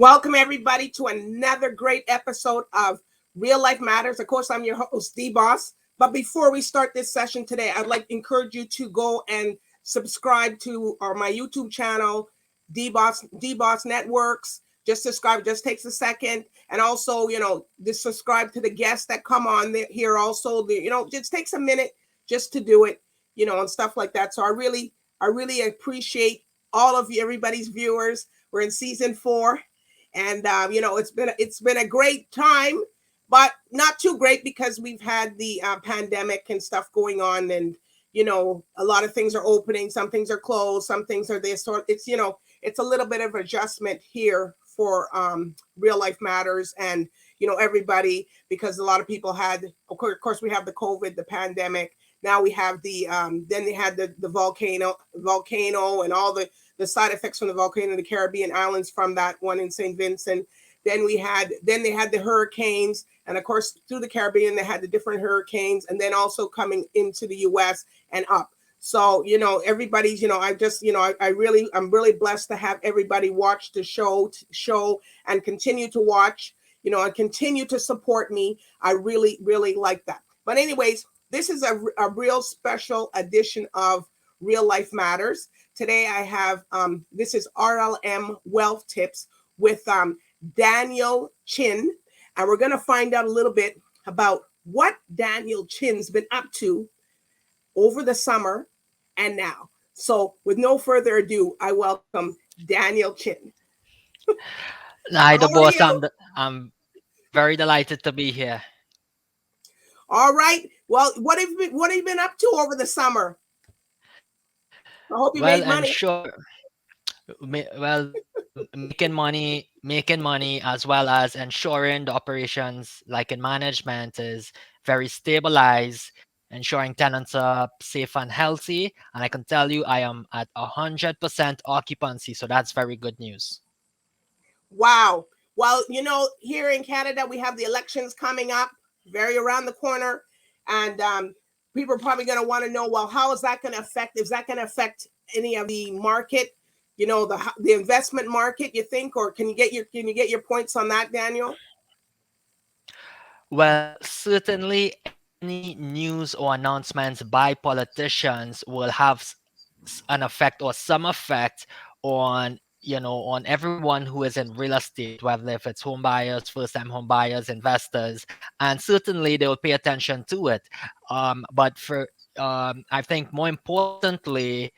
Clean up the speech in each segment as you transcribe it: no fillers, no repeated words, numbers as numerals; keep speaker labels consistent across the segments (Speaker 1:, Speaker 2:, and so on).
Speaker 1: Welcome everybody to another great episode of Real Life Matters. Of course, I'm your host, DBoss. But before we start this session today, I'd like to encourage you to go and subscribe to my YouTube channel, DBoss Networks. Just subscribe, just takes a second. And also, just subscribe to the guests that come on here also. Just takes a minute just to do it, and stuff like that. So I really appreciate all of you, everybody's viewers. We're in season 4. And it's been a great time, but not too great because we've had the pandemic and stuff going on, and a lot of things are opening, some things are closed, some things are there. So it's it's a little bit of adjustment here for Real Life Matters, and everybody, because a lot of people had, of course we have the COVID, the pandemic. Now we have the then they had the volcano and all the side effects from the volcano in the Caribbean islands from that one in St. Vincent. Then they had the hurricanes, and of course through the Caribbean they had the different hurricanes, and then also coming into the US and up. So everybody's I'm really blessed to have everybody watch the show and continue to watch, and continue to support me. I really like that. But anyways, this is a real special edition of Real Life Matters. Today I have, this is RLM Wealth Tips with Daniel Chin. And we're going to find out a little bit about what Daniel Chin's been up to over the summer and now. So with no further ado, I welcome Daniel Chin.
Speaker 2: Hi, the boss. I'm very delighted to be here.
Speaker 1: All right. Well, what have you been up to over the summer? I hope you made money.
Speaker 2: Making money, as well as ensuring the operations, like in management, is very stabilized, ensuring tenants are safe and healthy. And I can tell you, I am at 100% occupancy, so that's very good news.
Speaker 1: Wow. Well, here in Canada, we have the elections coming up, very around the corner, and people are probably going to want to know, well, how is that going to affect? Is that going to affect any of the market? The investment market, you think, or can you get your points on that, Daniel?
Speaker 2: Well, certainly any news or announcements by politicians will have an effect or some effect on on everyone who is in real estate, whether if it's home buyers, first-time home buyers, investors, and certainly they will pay attention to it. But for I think more importantly,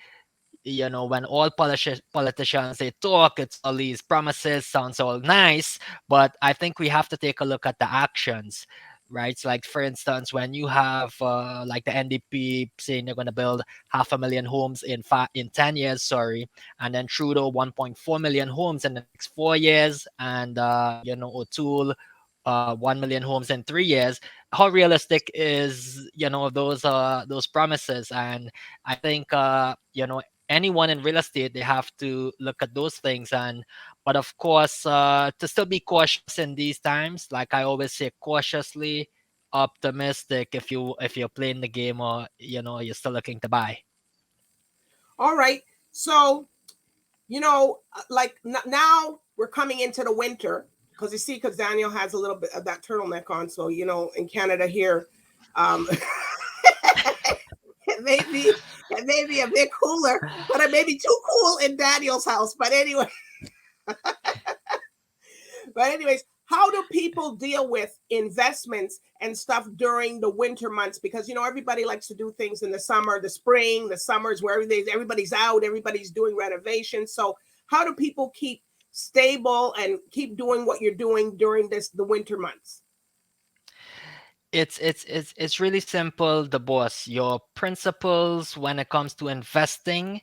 Speaker 2: when all politicians they talk, it's all these promises, sounds all nice, but I think we have to take a look at the actions, right? So like, for instance, when you have like the NDP saying they're going to build 500,000 homes in 10 years, sorry, and then Trudeau 1.4 million homes in the next 4 years, and O'Toole 1 million homes in 3 years. How realistic is those promises? And I think anyone in real estate, they have to look at those things. But of course, to still be cautious in these times, like I always say, cautiously optimistic if you're playing the game, or you're still looking to buy.
Speaker 1: All right. So like now we're coming into the winter, because Daniel has a little bit of that turtleneck on. So in Canada here, it may be a bit cooler, but it may be too cool in Daniel's house. But anyway, how do people deal with investments and stuff during the winter months? Because everybody likes to do things in the summer, the spring, the summers, where everybody's out, everybody's doing renovations. So how do people keep stable and keep doing what you're doing during the winter months?
Speaker 2: It's really simple, the boss. Your principles when it comes to investing,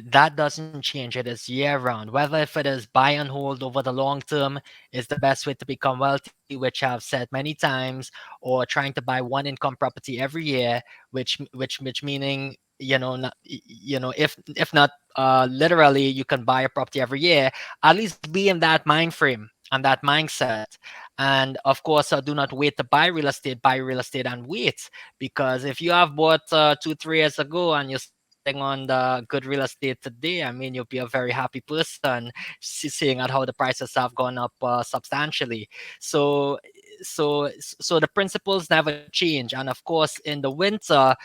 Speaker 2: that doesn't change. It is year round. Whether if it is buy and hold over the long term is the best way to become wealthy, which I've said many times, or trying to buy one income property every year, which meaning if not literally, you can buy a property every year. At least be in that mind frame and that mindset. And of course, do not wait to buy real estate. Buy real estate and wait, because if you have bought 2-3 years ago and you're investing on the good real estate today, I mean, you'll be a very happy person seeing at how the prices have gone up substantially. So, so the principles never change, and of course, in the winter,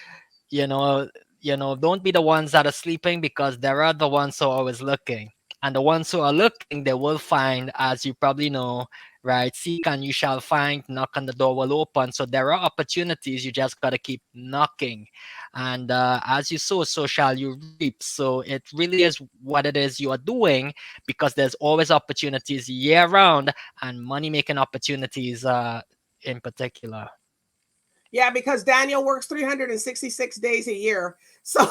Speaker 2: you know don't be the ones that are sleeping, because there are the ones who are always looking, and the ones who are looking, they will find, as you probably know, right? Seek and you shall find, knock and the door will open. So there are opportunities, you just got to keep knocking, and as you sow, so shall you reap. So it really is what it is you are doing, because there's always opportunities year round, and money making opportunities in particular.
Speaker 1: Yeah, because Daniel works 366 days a year. So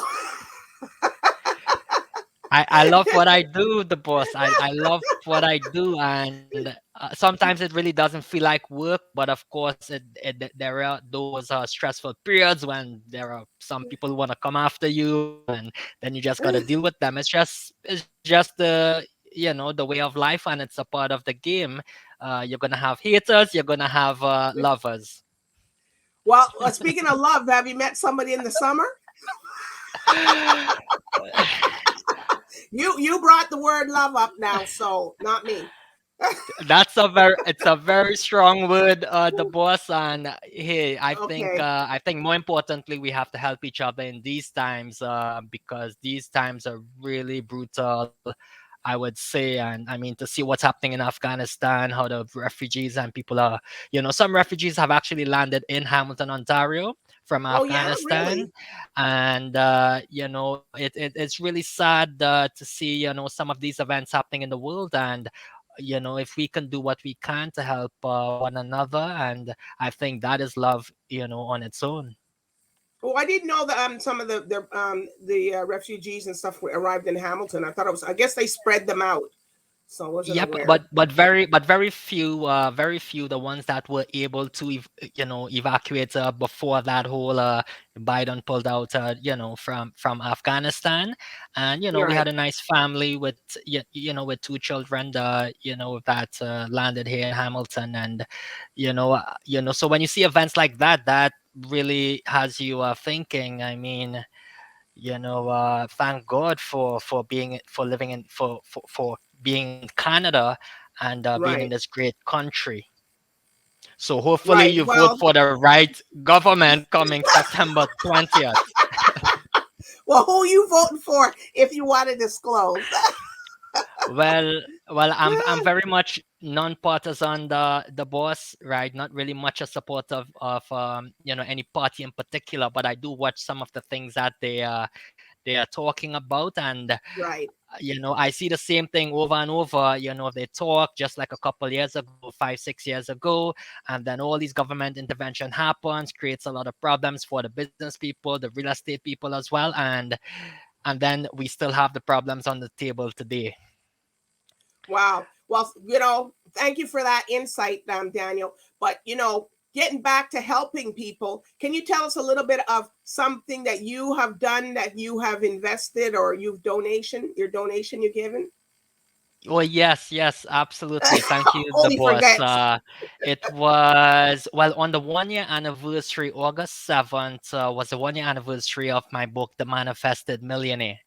Speaker 2: I love what I do, the boss. I love what I do, and sometimes it really doesn't feel like work. But of course, there are those stressful periods when there are some people who want to come after you, and then you just got to deal with them. It's just the the way of life, and it's a part of the game. You're gonna have haters. You're gonna have lovers.
Speaker 1: well, speaking of love, have you met somebody in the summer? You brought the word love up now, so not me.
Speaker 2: It's a very strong word, the boss. And hey,
Speaker 1: Okay.
Speaker 2: I think more importantly, we have to help each other in these times, because these times are really brutal, I would say. And I mean, to see what's happening in Afghanistan, how the refugees and people are, some refugees have actually landed in Hamilton, Ontario from
Speaker 1: Oh yeah,
Speaker 2: Afghanistan.
Speaker 1: really?
Speaker 2: And it's really sad to see some of these events happening in the world. And if we can do what we can to help one another, and I think that is love, on its own.
Speaker 1: Oh, I didn't know that some of the refugees and stuff arrived in Hamilton. I thought it was. I guess they spread them out, so I wasn't
Speaker 2: Yep,
Speaker 1: aware.
Speaker 2: very few the ones that were able to evacuate before that whole Biden pulled out from Afghanistan. And
Speaker 1: You're
Speaker 2: we had
Speaker 1: right.
Speaker 2: a nice family with with two children that landed here in Hamilton. And so when you see events like that, that really has you thinking. I mean, thank God for living in for being in Canada, and being in
Speaker 1: Right.
Speaker 2: this great country. So hopefully
Speaker 1: Right.
Speaker 2: you vote
Speaker 1: Well,
Speaker 2: for the right government coming September 20th.
Speaker 1: well, who you voting for if you want to disclose?
Speaker 2: Well, I'm very much non-partisan, the boss, right? Not really much a support of any party in particular, but I do watch some of the things that they are talking about. And
Speaker 1: Right.
Speaker 2: I see the same thing over and over. They talk just like a couple years ago, 5 6 years ago, and then all these government intervention happens, creates a lot of problems for the business people, the real estate people as well. And then we still have the problems on the table today.
Speaker 1: Wow. Well, thank you for that insight, Daniel. But getting back to helping people, can you tell us a little bit of something that you have done, that you have invested, or your donation you've given?
Speaker 2: Oh yes, yes, absolutely. Thank you, the
Speaker 1: Only
Speaker 2: boss.
Speaker 1: forgets.
Speaker 2: It was, well, on the 1 year anniversary, August 7th, was the 1 year anniversary of my book, The Manifested Millionaire.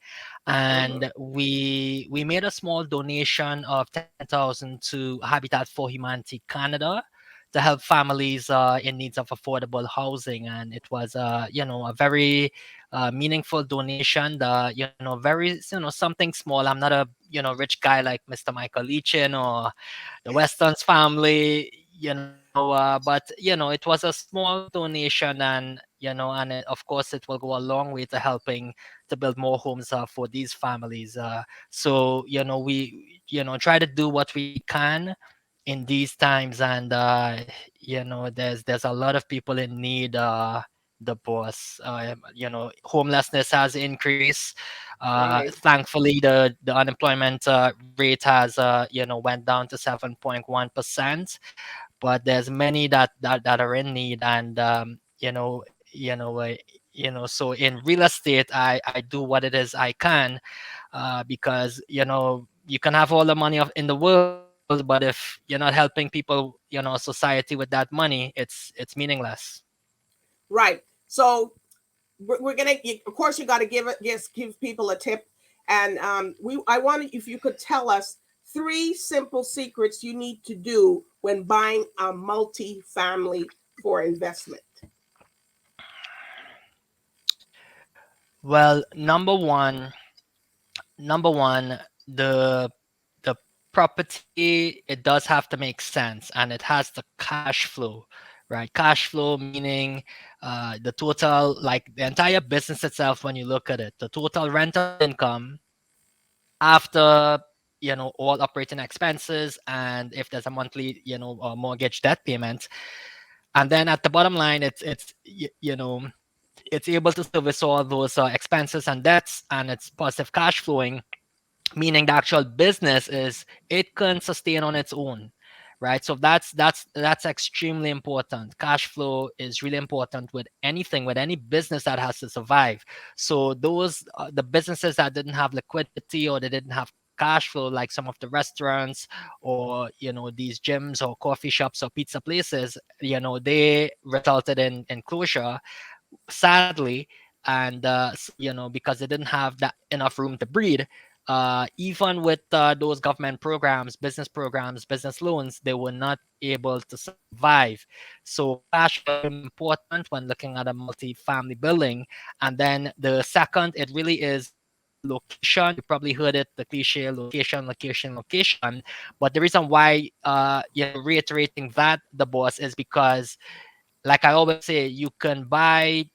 Speaker 1: Uh-huh.
Speaker 2: And we made a small donation of 10,000 to Habitat for Humanity Canada to help families in needs of affordable housing. And it was a very meaningful donation. Very something small. I'm not a rich guy like Mr. Michael Leachin or the Weston's family, but it was a small donation. And of course it will go a long way to helping to build more homes for these families. So we try to do what we can in these times. And there's a lot of people in need, the boss. Homelessness has increased.
Speaker 1: Right.
Speaker 2: Thankfully, the unemployment rate has went down to 7.1%. But there's many that are in need. And so in real estate, I do what it is I can, because you can have all the money in the world, but if you're not helping people, society with that money, it's meaningless.
Speaker 1: Right. So we're gonna, of course, you got to give people a tip, and I wanted if you could tell us 3 simple secrets you need to do when buying a multi-family for investment.
Speaker 2: Well, number one, the property, it does have to make sense and it has the cash flow, right? Cash flow meaning the total, like the entire business itself. When you look at it, the total rental income after all operating expenses, and if there's a monthly mortgage debt payment, and then at the bottom line, it's able to service all those expenses and debts, and it's positive cash flowing, meaning the actual business is, it can sustain on its own, right? So that's extremely important. Cash flow is really important with anything, with any business that has to survive. So those the businesses that didn't have liquidity, or they didn't have cash flow, like some of the restaurants, or these gyms or coffee shops or pizza places, they resulted in closure, sadly. And because they didn't have that enough room to breathe, even with those government programs, business programs, business loans, they were not able to survive. So cash flow is important when looking at a multi-family building. And then the second, it really is location. You probably heard it, the cliche: location, location, location. But the reason why reiterating that, the boss, is because, like I always say, you can buy,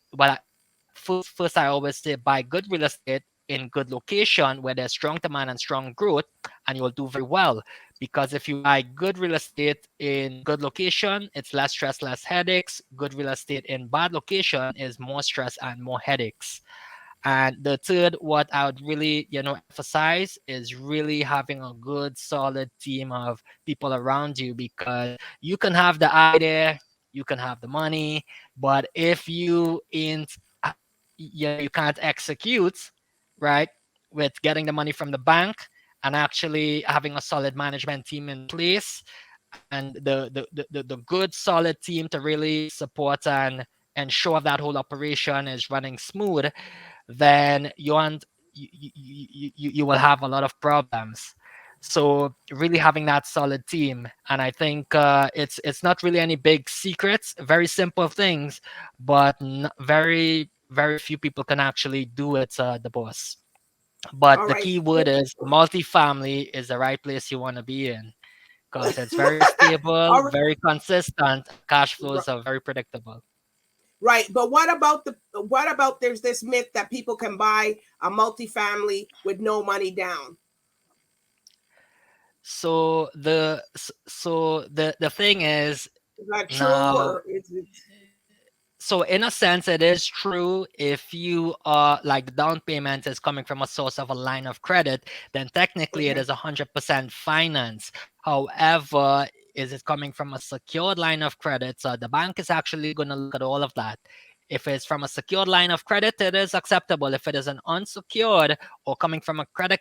Speaker 2: first I always say, buy good real estate in good location where there's strong demand and strong growth, and you'll do very well. Because if you buy good real estate in good location, it's less stress, less headaches. Good real estate in bad location is more stress and more headaches. And the third, what I would really, emphasize, is really having a good, solid team of people around you, because you can have the idea, you can have the money, but if you ain't, you can't execute, right, with getting the money from the bank, and actually having a solid management team in place, and the good, solid team to really support and ensure that whole operation is running smooth, then you will have a lot of problems. So really having that solid team, and I think it's not really any big secrets, very simple things, but very, very few people can actually do it, the boss. But
Speaker 1: All
Speaker 2: the
Speaker 1: right.
Speaker 2: key word is multifamily is the right place you want to be in, because it's very stable,
Speaker 1: All right.
Speaker 2: very consistent, and cash flows are very predictable.
Speaker 1: Right. But what about there's this myth that people can buy a multifamily with no money down?
Speaker 2: So the thing is,
Speaker 1: Is that true,
Speaker 2: now,
Speaker 1: or is it?
Speaker 2: so in a sense, it is true. If you are, like, the down payment is coming from a source of a line of credit, then technically it
Speaker 1: Okay.
Speaker 2: is 100% finance. However, is it coming from a secured line of credit? So the bank is actually going to look at all of that. If it's from a secured line of credit, it is acceptable. If it is an unsecured or coming from a credit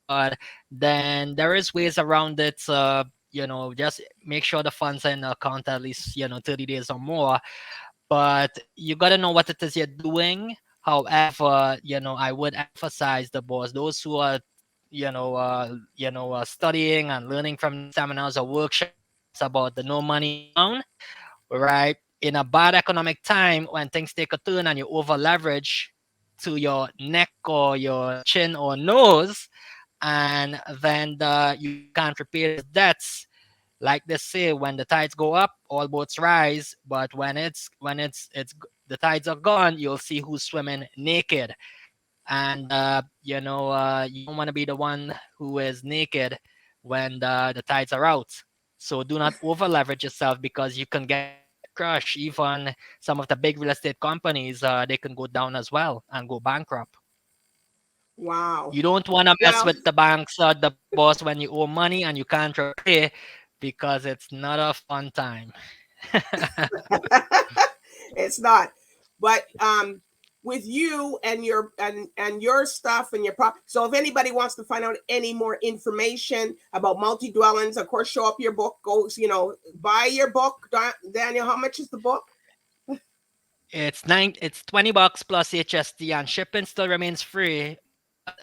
Speaker 2: card, then there is ways around it. Just make sure the funds are in the account at least 30 days or more. But you got to know what it is you're doing. However, I would emphasize, the boss, those who are studying and learning from these seminars or workshops about the no money down, right? In a bad economic time, when things take a turn and you over leverage to your neck or your chin or nose, and then you can't repay those debts, like they say, when the tides go up, all boats rise. But when the tides are gone, you'll see who's swimming naked. And you don't want to be the one who is naked when the tides are out. So do not over leverage yourself, because you can get crushed. Even some of the big real estate companies, they can go down as well and go bankrupt.
Speaker 1: Wow.
Speaker 2: You don't want to mess
Speaker 1: Well,
Speaker 2: with the banks, the boss, when you owe money and you can't repay, because it's not a fun time.
Speaker 1: it's not. But with you and your stuff and your prop. So if anybody wants to find out any more information about multi dwellings, of course, show up your book. Go, buy your book, Daniel. How much is the book?
Speaker 2: It's $20 plus HST, and shipping still remains free. But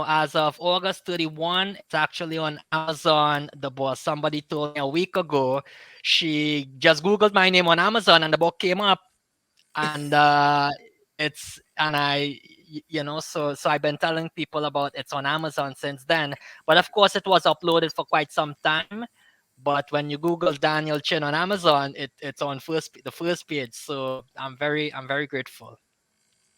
Speaker 2: as of August 31, it's actually on Amazon. The boss, somebody told me a week ago, she just Googled my name on Amazon and the book came up. And it's and I so I've been telling people about it's on Amazon since then. But of course it was uploaded for quite some time. But when you Google Daniel Chin on Amazon, it's on the first page. So I'm very grateful.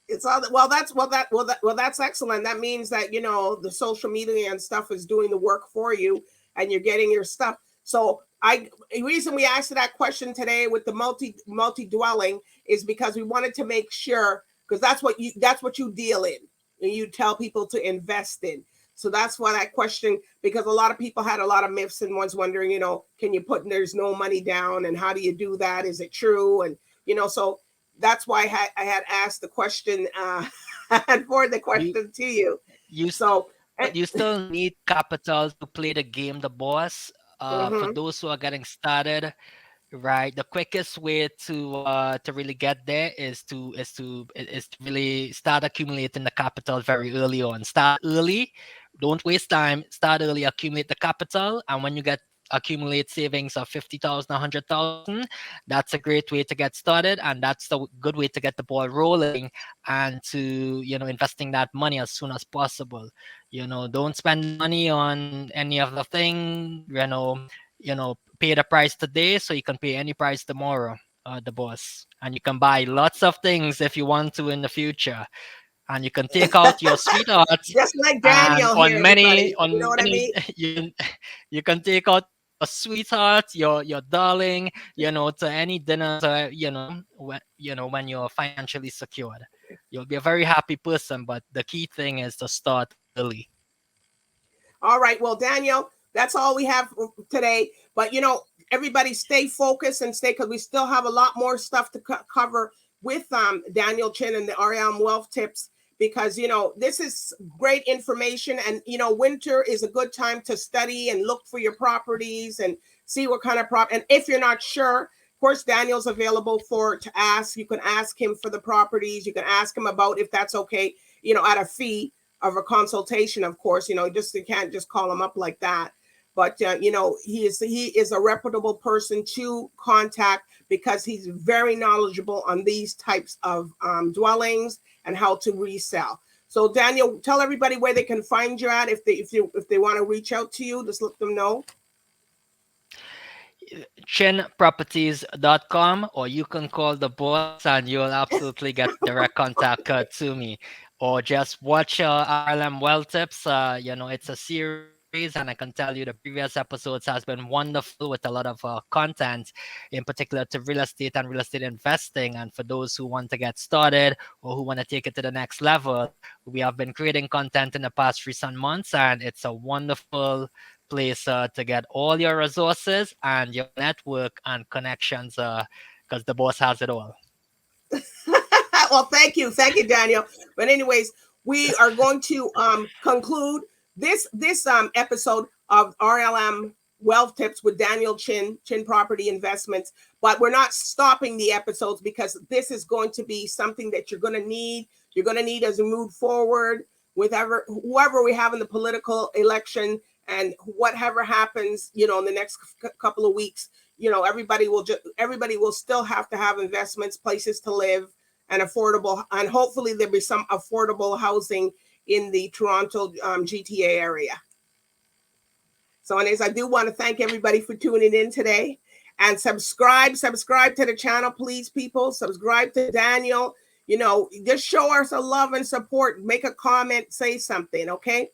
Speaker 1: It's all well. That's excellent. That means that the social media and stuff is doing the work for you, and you're getting your stuff. So the reason we asked that question today with the multi dwelling is because we wanted to make sure, because that's what you deal in and you tell people to invest in. So that's why that question, because a lot of people had a lot of myths and was wondering, can you put there's no money down and how do you do that? Is it true? And so that's why I had asked the question and forward the
Speaker 2: You
Speaker 1: question to you.
Speaker 2: you
Speaker 1: So,
Speaker 2: you still need capital to play the game, the boss. For
Speaker 1: mhm.
Speaker 2: those who are getting started, right, the quickest way to really get there is to really start accumulating the capital very early on. Start early, don't waste time. Start early, accumulate the capital, and when you get accumulate savings of 50,000, 100,000, that's a great way to get started, and that's the good way to get the ball rolling and to investing that money as soon as possible. Don't spend the money on any other thing. Pay the price today so you can pay any price tomorrow, the boss. And you can buy lots of things if you want to in the future. And you can take out your sweetheart,
Speaker 1: Just like
Speaker 2: and
Speaker 1: Daniel here, everybody. You know what I mean?
Speaker 2: you can take out your sweetheart, your darling, to any dinner, when you're financially secured. You'll be a very happy person, but the key thing is to start early.
Speaker 1: All right. Well, Daniel, that's all we have today. But everybody stay focused and stay, because we still have a lot more stuff to cover with Daniel Chin and the RLM Wealth Tips. Because this is great information, and winter is a good time to study and look for your properties and see what kind of And if you're not sure, of course, Daniel's available to ask. You can ask him for the properties. You can ask him about if that's okay. At a fee of a consultation, of course. You can't just call him up like that. But he is a reputable person to contact, because he's very knowledgeable on these types of dwellings and how to resell. So Daniel, tell everybody where they can find you at if they want to reach out to you. Just let them know.
Speaker 2: Chinproperties.com, or you can call the boss and you'll absolutely get direct contact to me, or just watch RLM Well Tips. It's a series, and I can tell you the previous episodes has been wonderful with a lot of content, in particular to real estate and real estate investing. And for those who want to get started or who want to take it to the next level, we have been creating content in the past recent months, and it's a wonderful place to get all your resources and your network and connections, because the boss has it all.
Speaker 1: Well, thank you, Daniel. But anyways, we are going to conclude this episode of RLM Wealth Tips with Daniel Chin Property Investments. But we're not stopping the episodes, because this is going to be something that you're going to need. You're going to need as we move forward with whoever we have in the political election, and whatever happens, in the next couple of weeks. Everybody will still have to have investments, places to live, and affordable, and hopefully there'll be some affordable housing in the Toronto GTA area. So anyways, I do want to thank everybody for tuning in today, and subscribe to the channel, please, people. Subscribe to Daniel. Just show us a love and support. Make a comment, say something, okay?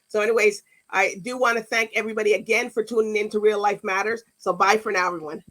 Speaker 1: So anyways, I do want to thank everybody again for tuning in to Real Life Matters. So bye for now, everyone.